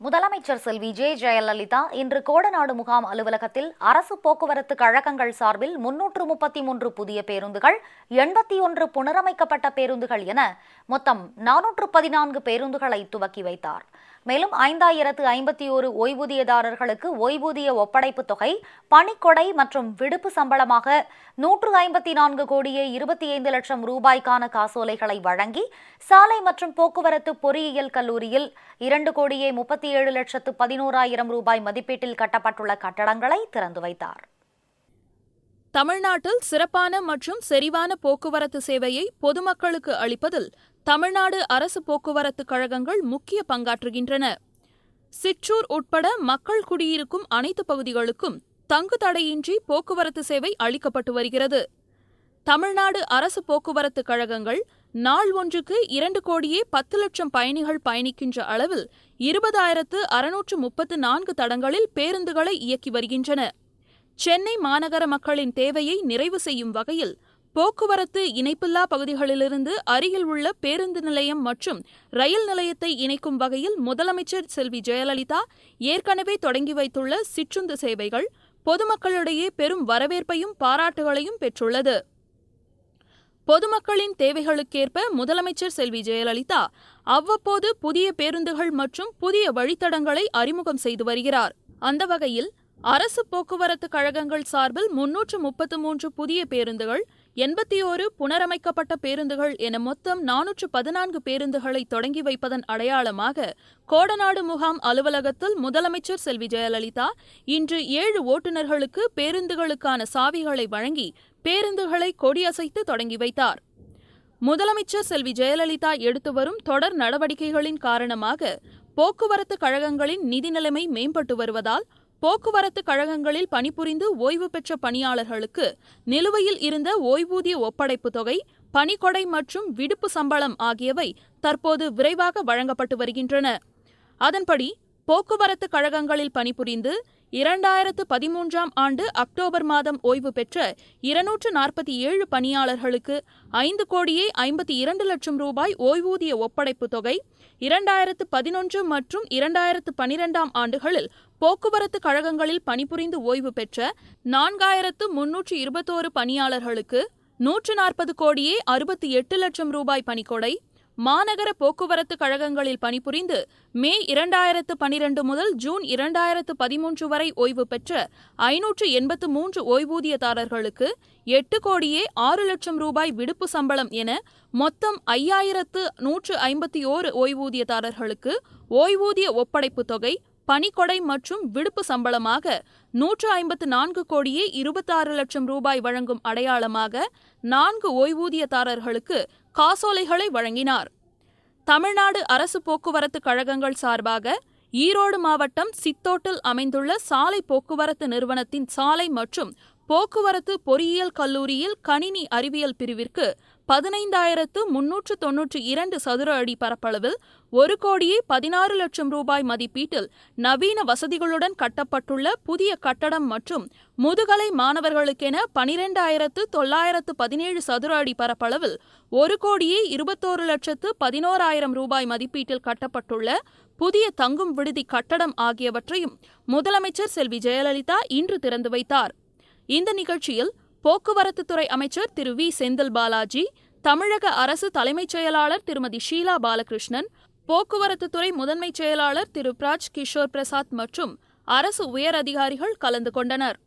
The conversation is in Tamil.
முதலமைச்சர் செல்வி ஜெயலலிதா இன்று கோடநாடு முகாம் அலுவலகத்தில் அரசு போக்குவரத்து கழகங்கள் சார்பில் 333 புதிய பேருந்துகள், 81 புனரமைக்கப்பட்ட பேருந்துகள் என மொத்தம் 414 பேருந்துகளை துவக்கி வைத்தார். மேலும் 5051 ஓய்வூதியதாரர்களுக்கு ஓய்வூதிய ஒப்படைப்பு தொகை, பணிக்கொடை மற்றும் விடுப்பு சம்பளமாக 154 கோடியே 25 லட்சம் ரூபாய்க்கான காசோலைகளை வழங்கி, சாலை மற்றும் போக்குவரத்து பொறியியல் கல்லூரியில் 2 கோடியே 37 லட்சத்து 11,000 ரூபாய் மதிப்பீட்டில் கட்டப்பட்டுள்ள கட்டடங்களை திறந்து வைத்தார். தமிழ்நாட்டில் சிறப்பான மற்றும் செறிவான போக்குவரத்து சேவையை பொதுமக்களுக்கு அளிப்பதில் தமிழ்நாடு அரசு போக்குவரத்து கழகங்கள் முக்கிய பங்காற்றுகின்றன. சிற்றூர் உட்பட மக்கள் குடியிருக்கும் அனைத்து பகுதிகளுக்கும் தங்கு தடையின்றி போக்குவரத்து சேவை அளிக்கப்பட்டு வருகிறது. தமிழ்நாடு அரசு போக்குவரத்து கழகங்கள் நாள் ஒன்றுக்கு 2 கோடியே 10 லட்சம் பயணிகள் பயணிக்கின்ற அளவில் 20,634 தடங்களில் பேருந்துகளை இயக்கி வருகின்றன. சென்னை மாநகர மக்களின் தேவையை நிறைவு செய்யும் வகையில் போக்குவரத்து இணைப்பில்லா பகுதிகளிலிருந்து அருகில் உள்ள பேருந்து நிலையம் மற்றும் ரயில் நிலையத்தை இணைக்கும் வகையில் முதலமைச்சர் செல்வி ஜெயலலிதா ஏற்கனவே தொடங்கி வைத்துள்ள சிற்றுந்து சேவைகள் பொதுமக்களிடையே பெரும் வரவேற்பையும் பாராட்டுகளையும் பெற்றுள்ளது. பொதுமக்களின் தேவைகளுக்கேற்ப முதலமைச்சர் செல்வி ஜெயலலிதா அவ்வப்போது புதிய பேருந்துகள் மற்றும் புதிய வழித்தடங்களை அறிமுகம் செய்து வருகிறார். அந்த வகையில் அரசு போக்குவரத்து கழகங்கள் சார்பில் 333 புதிய பேருந்துகள், 81 புனரமைக்கப்பட்ட பேருந்துகள் என மொத்தம் 414 பேருந்துகளை தொடங்கி வைப்பதன் அடையாளமாக கோடநாடு முகாம் அலுவலகத்தில் முதலமைச்சர் செல்வி ஜெயலலிதா இன்று 7 ஓட்டுநர்களுக்கு பேருந்துகளுக்கான சாவிகளை வழங்கி பேருந்துகளை கொடியசைத்து தொடங்கி வைத்தார். முதலமைச்சர் செல்வி ஜெயலலிதா எடுத்து வரும் தொடர் நடவடிக்கைகளின் காரணமாக போக்குவரத்து கழகங்களின் நிதி நிலைமை மேம்பட்டு வருவதால் போக்குவரத்து கழகங்களில் பணிபுரிந்து ஓய்வு பெற்ற பணியாளர்களுக்கு நிலுவையில் இருந்த ஓய்வூதிய ஒப்படைப்பு தொகை, பணிக்கொடை மற்றும் விடுப்பு சம்பளம் ஆகியவை தற்போது விரைவாக வழங்கப்பட்டு வருகின்றன. அதன்படி போக்குவரத்து கழகங்களில் பணிபுரிந்து 2013ஆம் ஆண்டு அக்டோபர் மாதம் ஓய்வு பெற்ற 247 பணியாளர்களுக்கு 5 கோடியே 52 லட்சம் ரூபாய் ஓய்வூதிய ஒப்படைப்பு தொகை, 2011 மற்றும் 2012ஆம் ஆண்டுகளில் போக்குவரத்து கழகங்களில் பணிபுரிந்து ஓய்வு பெற்ற 4,321 பணியாளர்களுக்கு 140 கோடியே 68 லட்சம் ரூபாய் பணிக்கொடை, மாநகர போக்குவரத்து கழகங்களில் பணிபுரிந்து மே 2012 முதல் ஜூன் 2013 வரை ஓய்வு பெற்ற 583 ஓய்வூதியதாரர்களுக்கு 8 கோடியே 6 லட்சம் ரூபாய் விடுப்பு சம்பளம் என மொத்தம் 5,151 ஓய்வூதியதாரர்களுக்கு ஓய்வூதிய ஒப்படைப்பு தொகை, பணிக்கொடை மற்றும் விடுப்பு சம்பளமாக 154 கோடியே 26 லட்சம் ரூபாய் வழங்கும் அடையாளமாக 4 ஓய்வூதியதாரர்களுக்கு காசோலைகளை வழங்கினார். தமிழ்நாடு அரசு போக்குவரத்து கழகங்கள் சார்பாக ஈரோடு மாவட்டம் சித்தோட்டில் அமைந்துள்ள சாலை போக்குவரத்து நிறுவனத்தின் சாலை மற்றும் போக்குவரத்து பொறியியல் கல்லூரியில் கணினி அறிவியல் பிரிவிற்கு 15,392 சதுர அடி பரப்பளவில் 1 கோடியே 16 லட்சம் ரூபாய் மதிப்பீட்டில் நவீன வசதிகளுடன் கட்டப்பட்டுள்ள புதிய கட்டடம் மற்றும் முதுகலை மாணவர்களுக்கென 12,917 சதுர அடி பரப்பளவில் 1 கோடியே 21 லட்சத்து 11,000 ரூபாய் மதிப்பீட்டில் கட்டப்பட்டுள்ள புதிய தங்கும் விடுதி கட்டடம் ஆகியவற்றையும் முதலமைச்சர் செல்வி ஜெயலலிதா இன்று திறந்து வைத்தார். இந்த நிகழ்ச்சியில் போக்குவரத்துத்துறை அமைச்சர் திரு வி. செந்தில் பாலாஜி, தமிழக அரசு தலைமைச் செயலாளர் திருமதி ஷீலா பாலகிருஷ்ணன், போக்குவரத்துத்துறை முதன்மைச் செயலாளர் திரு பிராஜ் கிஷோர் பிரசாத் மற்றும் அரசு உயர் அதிகாரிகள் கலந்து கொண்டனர்.